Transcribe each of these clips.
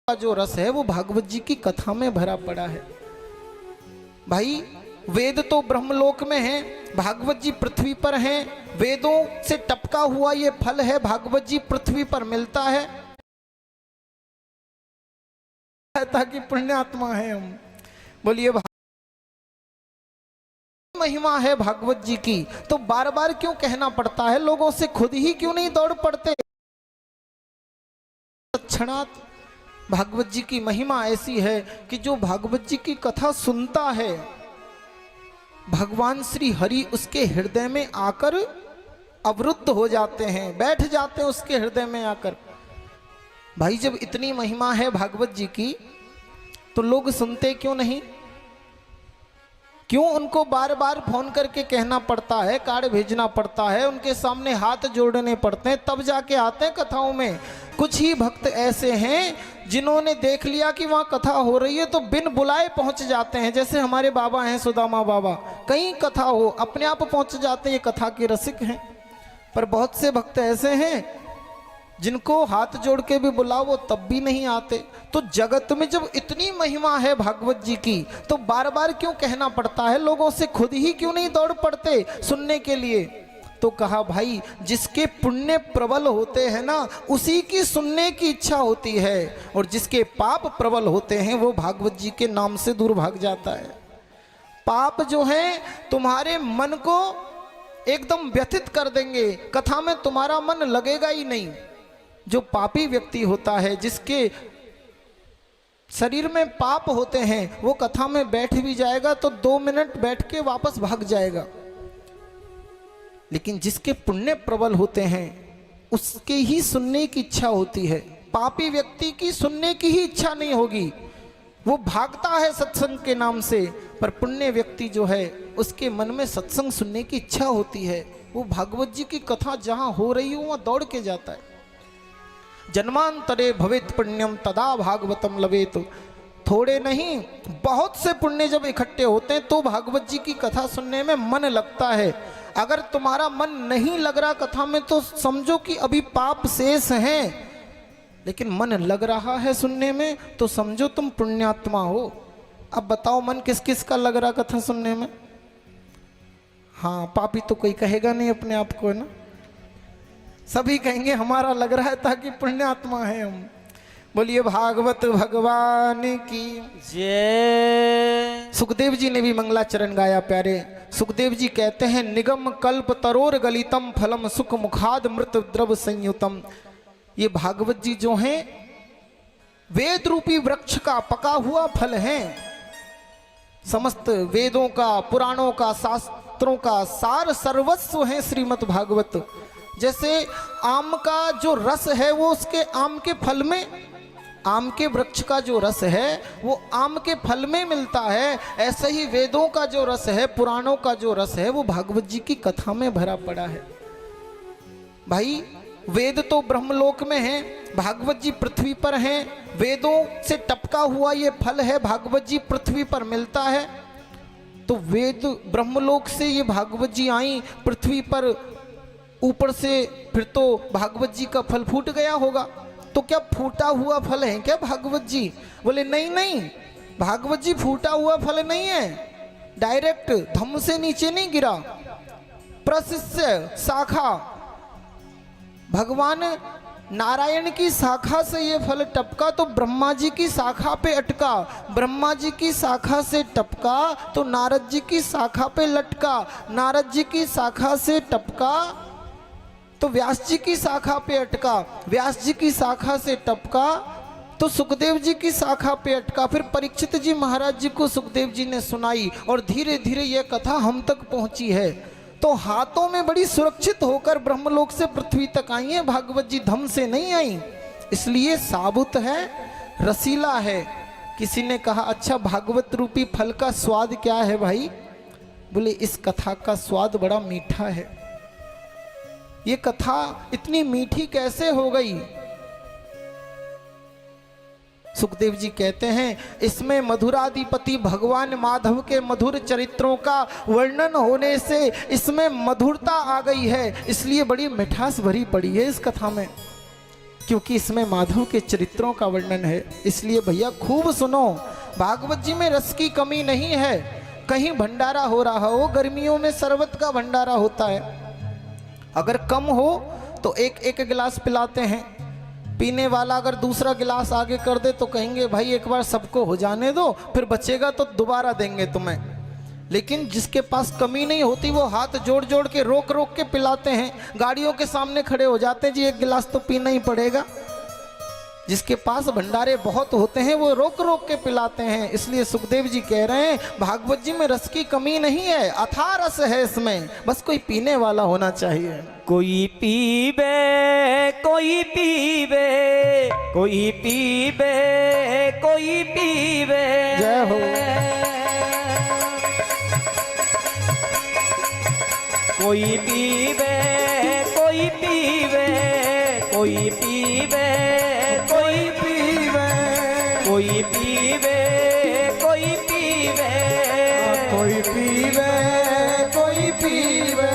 का जो रस है वो भागवत जी की कथा में भरा पड़ा है। भाई वेद तो ब्रह्मलोक में है, भागवत जी पृथ्वी पर हैं। वेदों से टपका हुआ ये फल है, भागवत जी पृथ्वी पर मिलता है ताकि पुण्यात्मा है हम। बोलिए महिमा है भागवत जी की, तो बार बार क्यों कहना पड़ता है? लोगों से खुद ही क्यों नहीं दौड़ पड़ते? तत्क्षणात् भागवत जी की महिमा ऐसी है कि जो भागवत जी की कथा सुनता है, भगवान श्री हरि उसके हृदय में आकर अवरुद्ध हो जाते हैं, बैठ जाते हैं उसके हृदय में आकर। भाई जब इतनी महिमा है भागवत जी की तो लोग सुनते क्यों नहीं? क्यों उनको बार बार फोन करके कहना पड़ता है, कार्ड भेजना पड़ता है, उनके सामने हाथ जोड़ने पड़ते हैं, तब जाके आते हैं कथाओं में? कुछ ही भक्त ऐसे हैं जिन्होंने देख लिया कि वहाँ कथा हो रही है तो बिन बुलाए पहुंच जाते हैं। जैसे हमारे बाबा हैं सुदामा बाबा, कहीं कथा हो अपने आप पहुंच जाते हैं, ये कथा के रसिक हैं। पर बहुत से भक्त ऐसे हैं जिनको हाथ जोड़ के भी बुलाओ वो तब भी नहीं आते। तो जगत में जब इतनी महिमा है भागवत जी की तो बार बार क्यों कहना पड़ता है? लोगों से खुद ही क्यों नहीं दौड़ पड़ते सुनने के लिए? तो कहा भाई जिसके पुण्य प्रबल होते हैं ना उसी की सुनने की इच्छा होती है, और जिसके पाप प्रबल होते हैं वो भागवत जी के नाम से दूर भाग जाता है। पाप जो है तुम्हारे मन को एकदम व्यथित कर देंगे, कथा में तुम्हारा मन लगेगा ही नहीं। जो पापी व्यक्ति होता है, जिसके शरीर में पाप होते हैं, वो कथा में बैठ भी जाएगा तो 2 मिनट बैठ के वापस भाग जाएगा। लेकिन जिसके पुण्य प्रबल होते हैं उसके ही सुनने की इच्छा होती है। पापी व्यक्ति की सुनने की ही इच्छा नहीं होगी, वो भागता है सत्संग के नाम से। पर पुण्य व्यक्ति जो है उसके मन में सत्संग सुनने की इच्छा होती है, वो भागवत जी की कथा जहां हो रही हो वहां दौड़ के जाता है। जन्मांतरे भवेत पुण्यम तदा भागवतम लवेत। थोड़े नहीं बहुत से पुण्य जब इकट्ठे होते हैं तो भागवत जी की कथा सुनने में मन लगता है। अगर तुम्हारा मन नहीं लग रहा कथा में तो समझो कि अभी पाप शेष हैं, लेकिन मन लग रहा है सुनने में तो समझो तुम पुण्यात्मा हो। अब बताओ मन किस किस का लग रहा कथा सुनने में? हाँ, पापी तो कोई कहेगा नहीं अपने आप को, है ना? सभी कहेंगे हमारा लग रहा है ताकि पुण्यात्मा है हम। बोलिए भागवत भगवान की जय। सुखदेव जी ने भी मंगलाचरण गाया प्यारे। सुखदेव जी कहते हैं निगम कल्प तरोर गलितम फलम सुख मुखाद मृत द्रव संयुतम। ये भागवत जी जो हैं वेद रूपी वृक्ष का पका हुआ फल है। समस्त वेदों का, पुराणों का, शास्त्रों का सार सर्वस्व है श्रीमद् भागवत। जैसे आम का जो रस है वो उसके आम के फल में, आम के वृक्ष का जो रस है वो आम के फल में मिलता है, ऐसे ही वेदों का जो रस है, पुराणों का जो रस है वो भागवत जी की कथा में भरा पड़ा है। भाई वेद तो ब्रह्मलोक में है, भागवत जी पृथ्वी पर हैं। वेदों से टपका हुआ ये फल है, भागवत जी पृथ्वी पर मिलता है। तो वेद ब्रह्मलोक से ये भागवत जी आई पृथ्वी पर, ऊपर से फिर तो भागवत जी का फल फूट गया होगा। तो क्या फूटा हुआ फल है क्या भागवत जी? बोले नहीं नहीं, भागवत जी फूटा हुआ फल नहीं है, डायरेक्ट धम से नीचे नहीं गिरा, प्रशिष्य शाखा, भगवान नारायण की शाखा से ये फल टपका तो ब्रह्मा जी की शाखा पे अटका, ब्रह्मा जी की शाखा से टपका तो नारद जी की शाखा पे लटका, नारद जी की शाखा से टपका तो व्यास जी की शाखा पे अटका, व्यास जी की शाखा से टपका तो सुखदेव जी की शाखा पे अटका। फिर परीक्षित जी महाराज जी को सुखदेव जी ने सुनाई और धीरे धीरे यह कथा हम तक पहुंची है। तो हाथों में बड़ी सुरक्षित होकर ब्रह्मलोक से पृथ्वी तक आई है भागवत जी, धम से नहीं आई। इसलिए साबुत है, रसीला है। किसी ने कहा अच्छा भागवत रूपी फल का स्वाद क्या है भाई? बोले इस कथा का स्वाद बड़ा मीठा है। ये कथा इतनी मीठी कैसे हो गई? सुखदेव जी कहते हैं इसमें मधुराधिपति भगवान माधव के मधुर चरित्रों का वर्णन होने से इसमें मधुरता आ गई है, इसलिए बड़ी मिठास भरी पड़ी है इस कथा में। क्योंकि इसमें माधव के चरित्रों का वर्णन है। इसलिए भैया खूब सुनो, भागवत जी में रस की कमी नहीं है। कहीं भंडारा हो रहा हो, गर्मियों में शरबत का भंडारा होता है, अगर कम हो तो एक एक गिलास पिलाते हैं। पीने वाला अगर दूसरा गिलास आगे कर दे तो कहेंगे भाई एक बार सबको हो जाने दो, फिर बचेगा तो दोबारा देंगे तुम्हें। लेकिन जिसके पास कमी नहीं होती वो हाथ जोड़ जोड़ के रोक रोक के पिलाते हैं। गाड़ियों के सामने खड़े हो जाते हैं, जी एक गिलास तो पीना ही पड़ेगा। जिसके पास भंडारे बहुत होते हैं वो रोक रोक के पिलाते हैं। इसलिए सुखदेव जी कह रहे हैं भागवत जी में रस की कमी नहीं है, अथाह रस है इसमें, बस कोई पीने वाला होना चाहिए। कोई पीबे कोई पीबे कोई पीबे कोई पीबे। जय हो। कोई पीबे कोई पीबे कोई पीबे कोई पीबे कोई पीबे कोई पीबे कोई पीवे कोई पीवे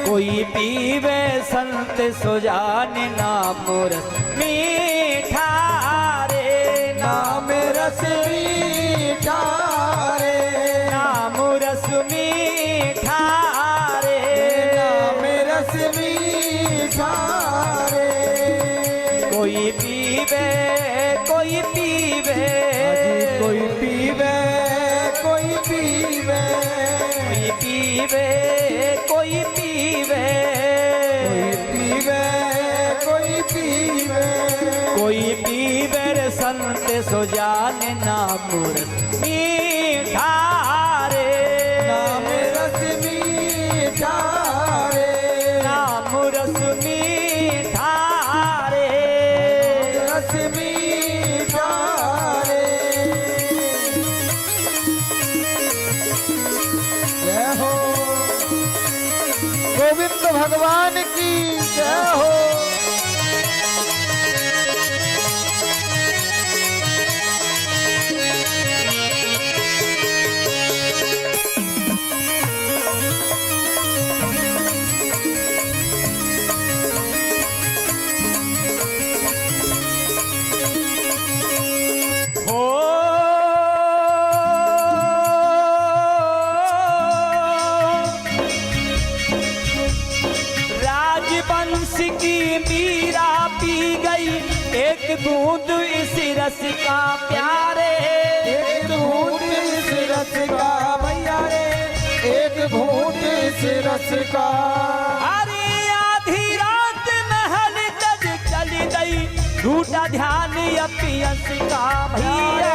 कोई पीबे संत सुजान नाम रस मीठा रे नाम रस मीठा रे नाम रस मीठा रे नाम रस मीठा रे। कोई पीबे कोई पीबे कोई पीवे कोई पीवे कोई पीबे कोई पीबे कोई पीवे कोई पीवे कोई पीबे रे संत सुजान नाम रस मीठा रे नाम रस मीठा रे नाम रस मीठा रे रस मीठा रे। जय हो गोविंद भगवान की जय हो। राजवंश की मीरा पी गई एक बूंद इस रस का प्यारे एक घूंट इस रस का भैया रे, एक घूंट इस रस का। अरे आधी रात महल तज चली गई झूठा ध्यान अपियस का भैया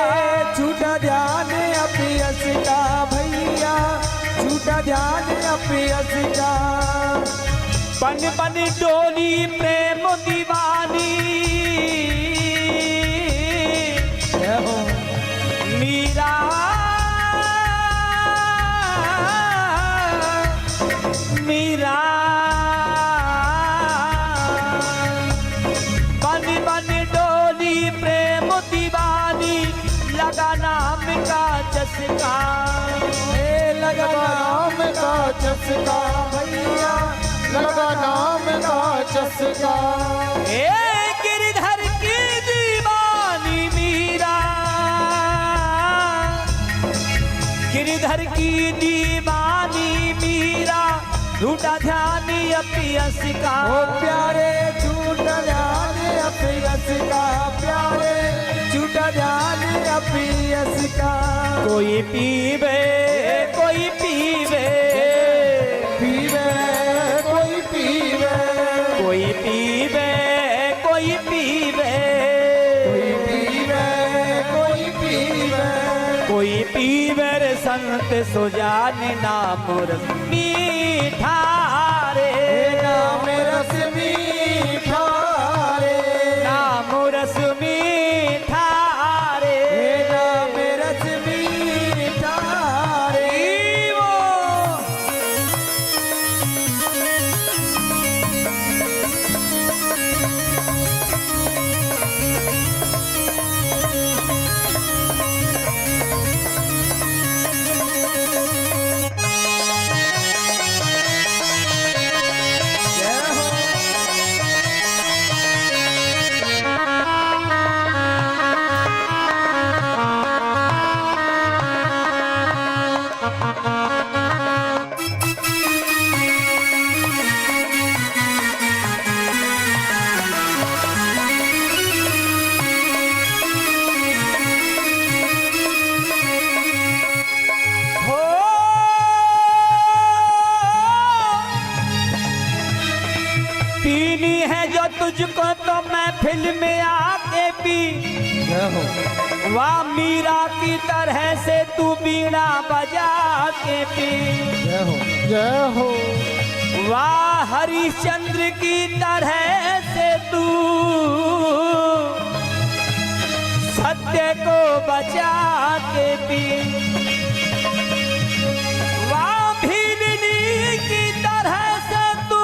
झूठा ध्यान अपियस का भैया, झूठा ध्यान अपियस का। बन बन डोली प्रेम दीवानी मीरा मीरा बन बन डोली प्रेम दीवानी लगा नाम का चस्का लगा नाम का चस्का भैया, लगा नाम का चस्का। गिरधर की दीवानी मीरा गिरधर की दीवानी मीरा झूठा ध्यान अपियस का। ओ प्यारे झूठा ध्यान अपियस का, प्यारे झूठा ध्यान अपियस का। कोई पीवे कोई पीवे पीवे कोई पीवे कोई पीवे कोई पीवे कोई पीवे कोई पीवे कोई पीवे रे संत सुजान नाम रस मीठा रे नाम रस मीठा रे नाम रस मीठा रे नाम रस मीठा रे। वो महफिल में आके पी, जय हो वाह मीरा की तरह से तू बीड़ा बजा के पी, जय हो जय हो वाह हरिश्चंद्र की तरह से तू सत्य को बचा के पी, वाह भीलनी की तरह से तू,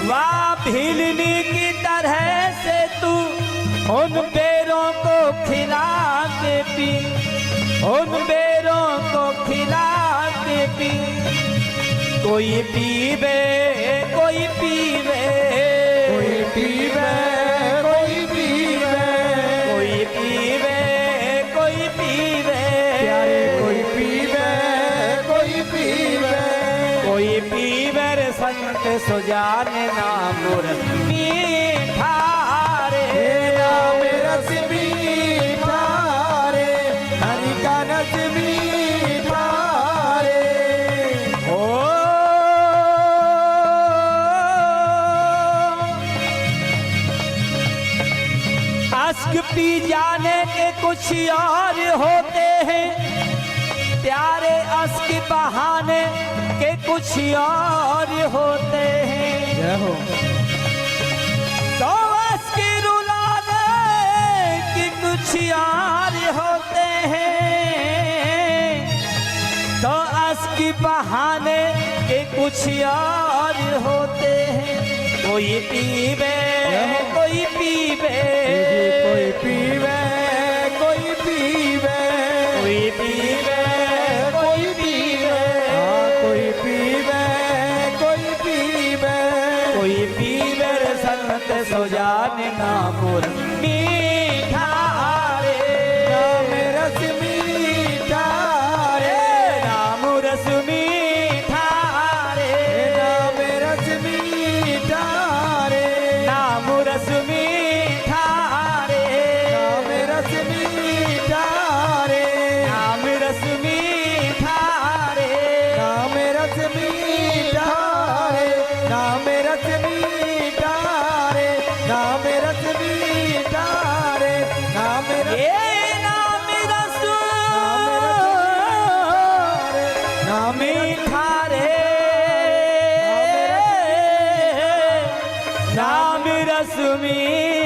वाह भीलनी की तरह से तू उन बेरों को खिला के पी, उन बेरों को खिला के पी। कोई पीवे कोई पीवे कोई पीवे कोई पीवे कोई पीवे कोई पीवे प्यारे कोई पीवे कोई पीवे कोई पीवे रे संत सुजान नाम रस मीठा रे, नाम रस मीठा रे, हरि का रस मीठा रे। ओ अश्क पी जाने के कुछ और होते हैं, प्यारे अश्क बहाने के कुछ और होते हैं। जय हो तो अश्क रुलाने के कुछ और होते हैं, तो अश्क बहाने के कुछ और होते हैं। कोई पीवे कोई पीवे कोई पीवे कोई पीवे कोई पीवे कोई पीवे हाँ कोई पीवे कोई पीवे कोई पीवे रे संत सुजान नाम मीठा रे, नाम रस मीठा रे, नाम रस मीठा रे, नाम रस मीठा रे, नाम रस मीठा रे, नाम रस मीठा रे, नाम रस मीठा रे, नाम रस मीठा रे, नाम रस मीठा रे, नाम रस मीठा रे, नाम रस ये नाम रस नाम मीठा रे, नाम रस मीठा